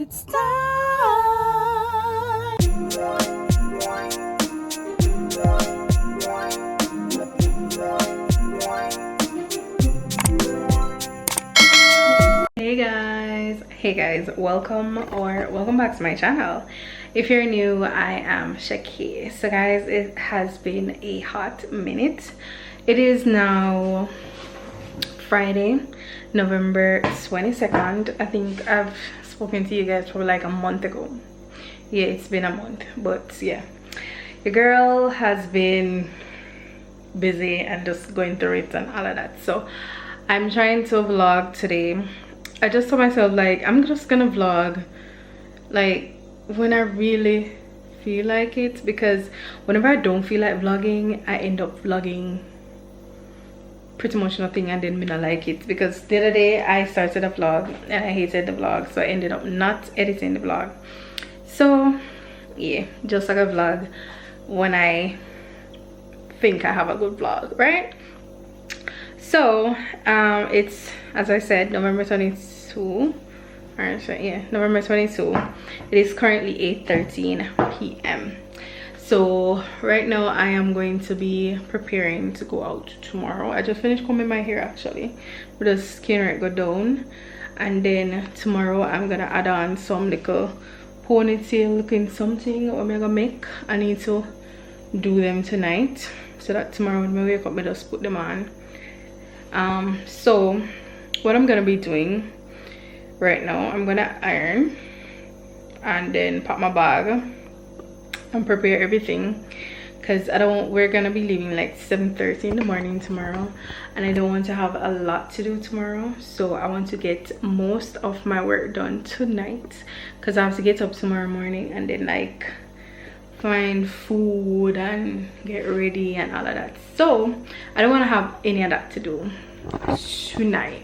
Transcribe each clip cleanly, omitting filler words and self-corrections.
it's time. Hey guys, welcome back to my channel. If you're new, I am Shakay. So guys, it has been a hot minute. It is now Friday, November 22nd. I think I've spoken to you guys for like a month ago. Yeah, it's been a month, but yeah, your girl has been busy and just going through it and all of that. So I'm trying to vlog today. I just told myself, like, I'm just gonna vlog like when I really feel like it, because whenever I don't feel like vlogging, I end up vlogging pretty much nothing, and then me not like it. Because the other day I started a vlog and I hated the vlog, so I ended up not editing the vlog. So yeah, just like a vlog when I think I have a good vlog, right? So it's, as I said, November 22, or so, yeah, November 22. It is currently 8:13 p.m. So right now I am going to be preparing to go out tomorrow. I just finished combing my hair actually, with the skin right go down, and then tomorrow I'm gonna add on some little ponytail looking something what I'm gonna make. I need to do them tonight so that tomorrow when I wake up I just put them on. So what I'm gonna be doing right now, I'm gonna iron and then pack my bag and prepare everything, because we're gonna be leaving like 7:30 in the morning tomorrow, and I don't want to have a lot to do tomorrow. So I want to get most of my work done tonight, because I have to get up tomorrow morning and then like find food and get ready and all of that. So I don't want to have any of that to do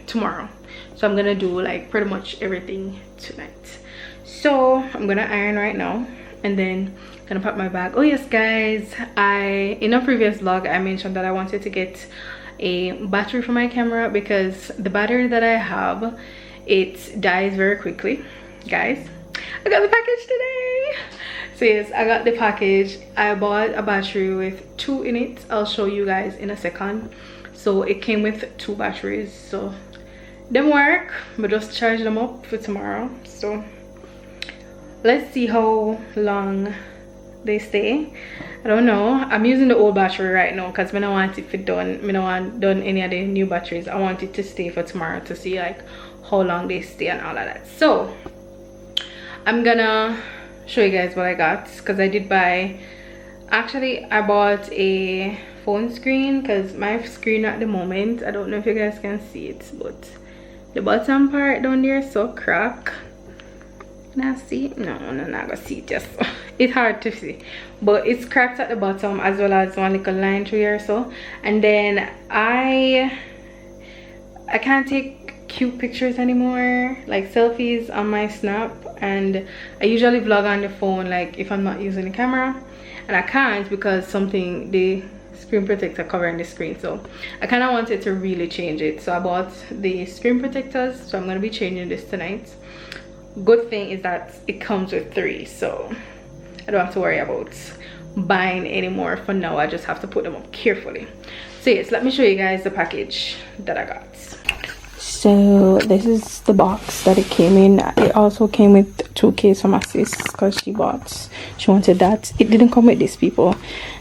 tomorrow. So I'm gonna do like pretty much everything tonight. So I'm gonna iron right now and then gonna pack my bag. Oh yes guys, in a previous vlog I mentioned that I wanted to get a battery for my camera, because the battery that I have, it dies very quickly. Guys, I got the package today. So yes, I got the package. I bought a battery with 2 in it. I'll show you guys in a second. So it came with 2 batteries, so them work, but just charge them up for tomorrow. So let's see how long they stay. I don't know. I'm using the old battery right now because I don't want it to done. I don't want done any of the new batteries. I want it to stay for tomorrow to see like how long they stay and all of that. So I'm gonna show you guys what I got, because I did buy, actually I bought a phone screen, because my screen at the moment, I don't know if you guys can see it, but the bottom part down there is so cracked. Can I see it? No, I'm not gonna see it. Just it's hard to see, but it's cracked at the bottom, as well as one little line through here. So, and then I can't take cute pictures anymore, like selfies on my snap, and I usually vlog on the phone like if I'm not using the camera, and I can't because the screen protector covering the screen. So I kind of wanted to really change it, so I bought the screen protectors. So I'm going to be changing this tonight. Good thing is that it comes with 3, so I don't have to worry about buying any more for now. I just have to put them up carefully. So yes, let me show you guys the package that I got. So this is the box that it came in. It also came with 2 cases from my sis, because she wanted that. It didn't come with this, people.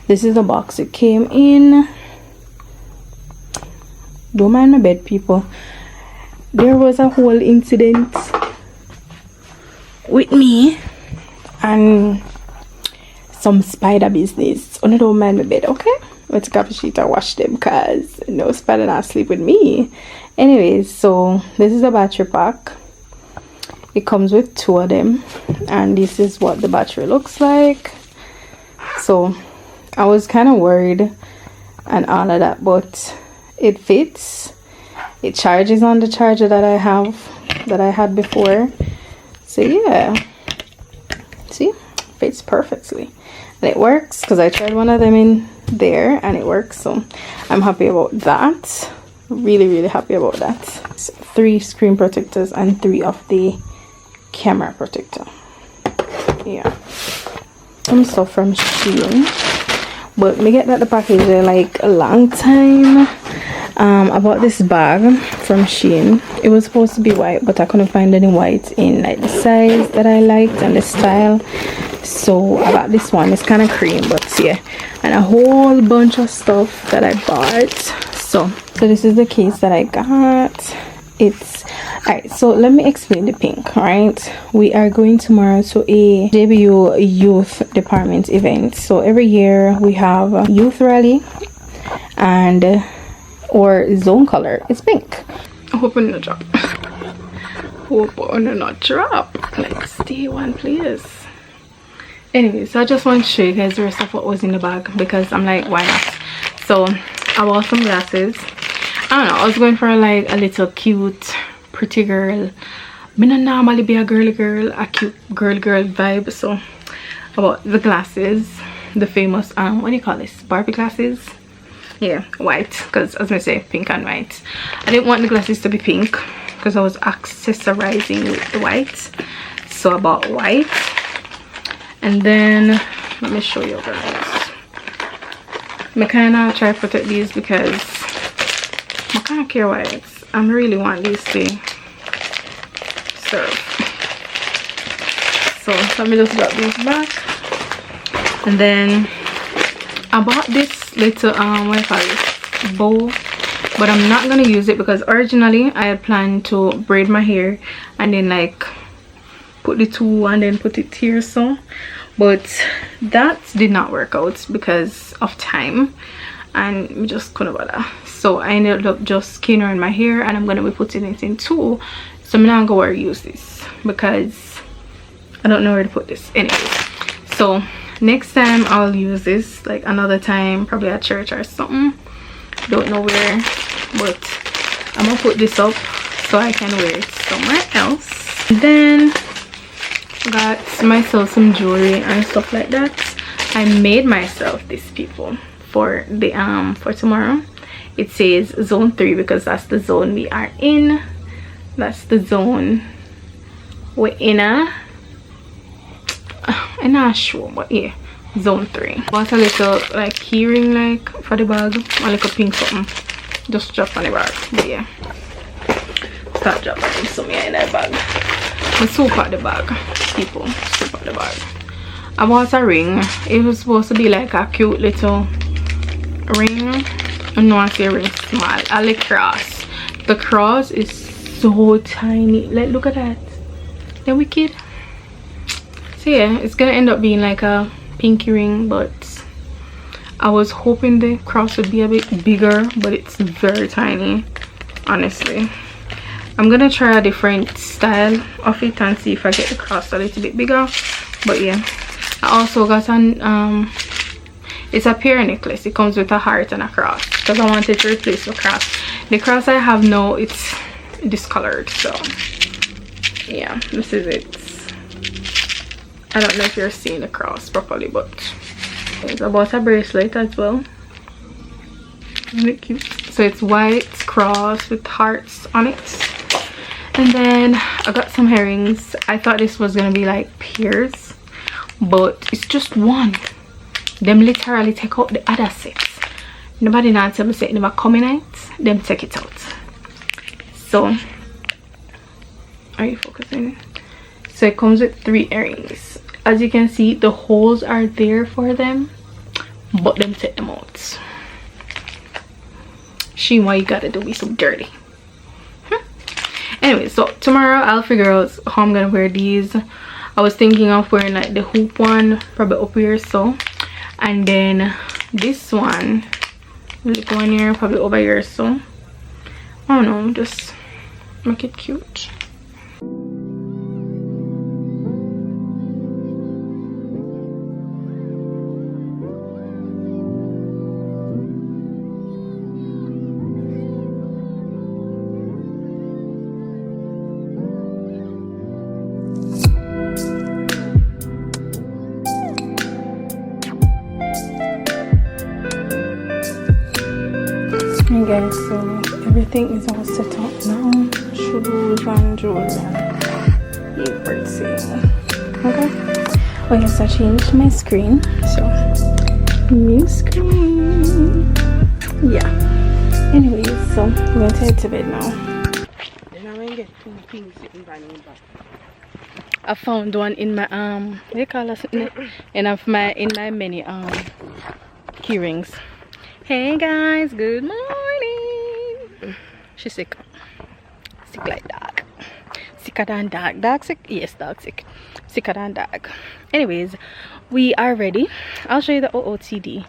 This is the box it came in. Don't mind my bed, people. There was a whole incident with me and some spider business. Only don't mind my bed, okay? Let's grab a sheet and wash them, because no spider not sleep with me. Anyways, so this is a battery pack. It comes with 2 of them, and this is what the battery looks like. So I was kind of worried and all of that, but it fits. It charges on the charger that I had before. So yeah, see, fits perfectly, and it works, because I tried one of them in there and it works. So I'm happy about that. Really happy about that. 3 screen protectors and 3 of the camera protector. Yeah, some stuff from SHEIN, but me get that the package like a long time. I bought this bag from SHEIN. It was supposed to be white, but I couldn't find any white in like the size that I liked and the style, so I got this one. It's kind of cream, but yeah, and a whole bunch of stuff that I bought. So this is the case that I got. It's alright, so let me explain the pink. All right, we are going tomorrow to a JBU youth department event. So every year we have a youth rally, and or zone color is pink. I hope I'm not drop. Hope I'm not drop. Let's stay one place. Anyway, so I just want to show you guys the rest of what was in the bag, because I'm like, why not? So I bought some glasses. I don't know, I was going for like a little cute pretty girl. Me not normally be a girly girl, a cute girl vibe. So I bought the glasses, the famous what do you call this, Barbie glasses. Yeah, white, because as I say, pink and white. I didn't want the glasses to be pink because I was accessorizing with the white, so I bought white. And then let me show you guys. I kind of try to protect these because I kind of care what it's. I really want these to serve. So let me just grab these back. And then I bought this little what do you call this, bow, but I'm not gonna use it because originally I had planned to braid my hair and then like put the two and then put it here, so but that did not work out because of time and we just couldn't bother. So I ended up just skinning my hair, and I'm gonna be putting it in two, so I'm not gonna use this because I don't know where to put this anyways. So next time I'll use this, like another time, probably at church or something, don't know where, but I'm gonna put this up so I can wear it somewhere else. And then got myself some jewelry and stuff like that. I made myself this, people, for the for tomorrow. It says zone 3 because that's the zone we are in. That's the zone we're in. I'm not sure, but yeah, zone 3. Bought a little like keyring like for the bag, or like a pink something, just drop on the bag. But yeah, start dropping some in that bag. I soup out the bag, people, soup out the bag. I bought a ring. It was supposed to be like a cute little ring. No, I say ring small. I like cross. The cross is so tiny. Like, look at that. They're wicked. So yeah, it's gonna end up being like a pinky ring, but I was hoping the cross would be a bit bigger, but it's very tiny, honestly. I'm gonna try a different style of it and see if I get the cross a little bit bigger. But yeah, I also got an it's a pear necklace. It comes with a heart and a cross because I wanted to replace the cross. The cross I have now, it's discolored, so yeah, this is it. I don't know if you're seeing the cross properly, but I bought a bracelet as well. Isn't it cute? So it's white cross with hearts on it. And then I got some earrings. I thought this was gonna be like pears, but it's just one. Them literally take out the other sets. Nobody now tell me say it never coming out. Them take it out. So are you focusing? So it comes with 3 earrings. As you can see, the holes are there for them, but them take them out. SHEIN, why you gotta do me so dirty? Anyway, so tomorrow I'll figure out how I'm gonna wear these. I was thinking of wearing like the hoop one, probably up here, so, and then this one, little one here, probably over here, so I don't know, just make it cute. Hey guys, so everything is all set up now. Shoes and jewelry. Yeah. birthday. Okay. Oh yes, I changed my screen. So new screen. Yeah. Anyways, so I'm going to head to bed now. I found one in my what do you call it? In my many key rings. Hey guys, good morning. She's sick. Sick like dog. Sicker than dog. Dog sick? Yes, dog sick. Sicker than dog. Anyways, we are ready. I'll show you the OOTD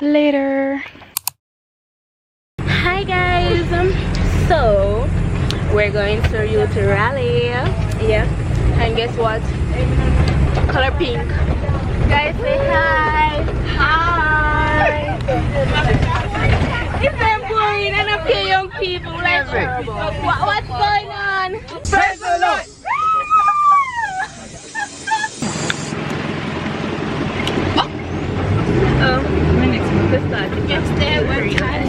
later. Hi guys, so we're going to youth rally. Yeah, and guess what? Color pink. Guys, say hi. Hi. It's so boring and a few young people like what's going on? Praise the Lord. Minutes to start. Yes, there we're trying.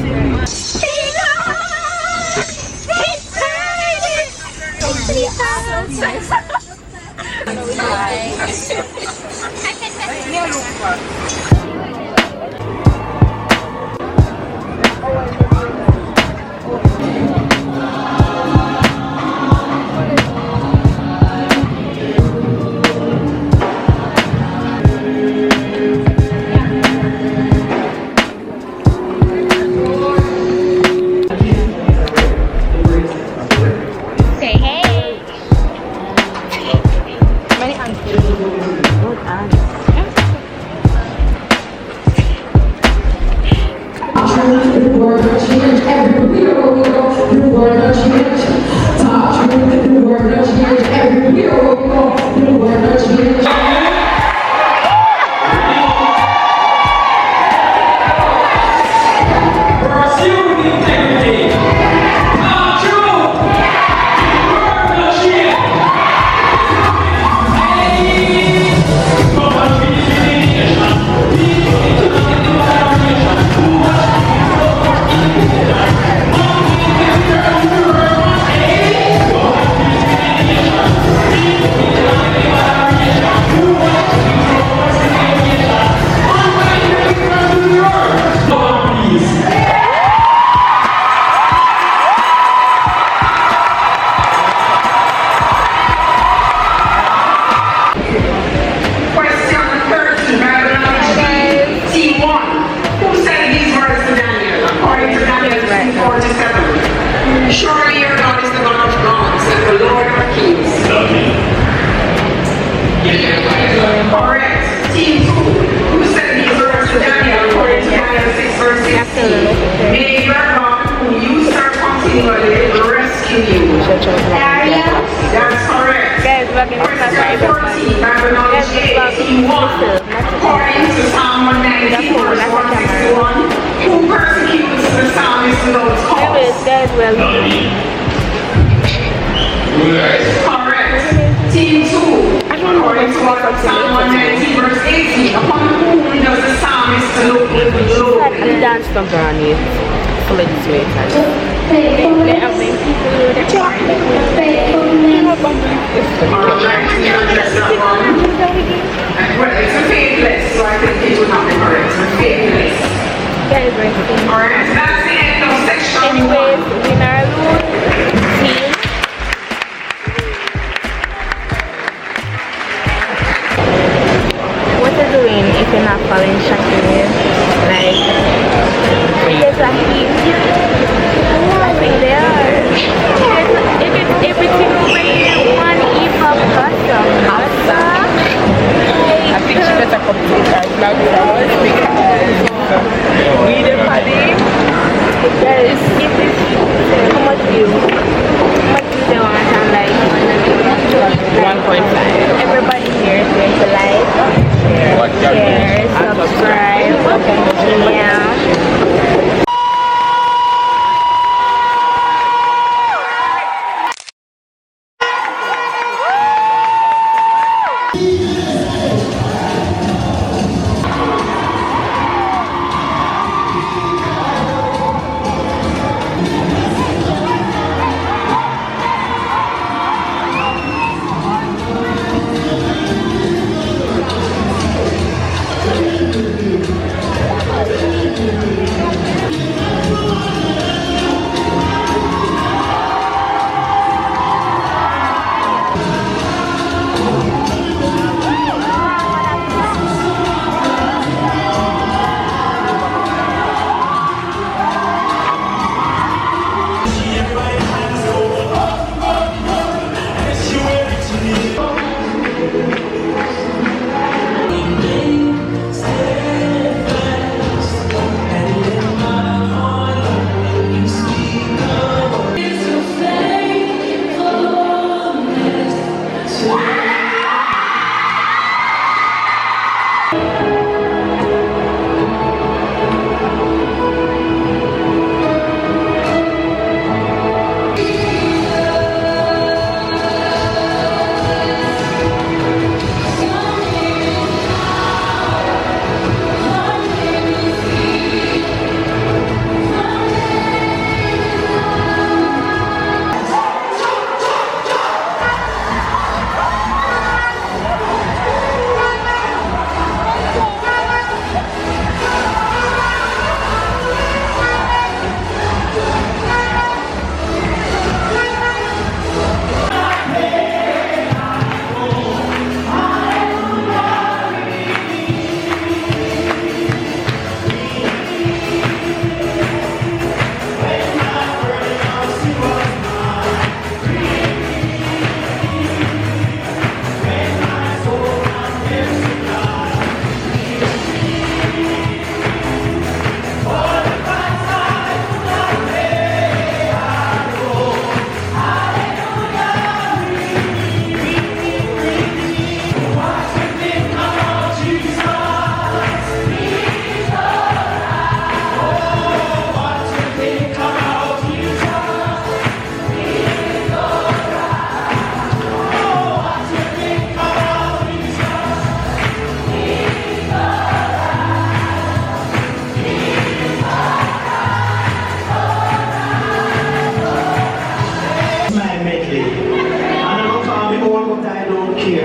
Following Shakay, like there's a heat. I think they are. It's everything over here. One heap of custom pasta. I think she better come to the vlog with us because we the party. Guys, how much view? How much view they want? I'm like 1.5. Everybody here is going to like. Share, subscribe, yeah.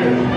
Shakay.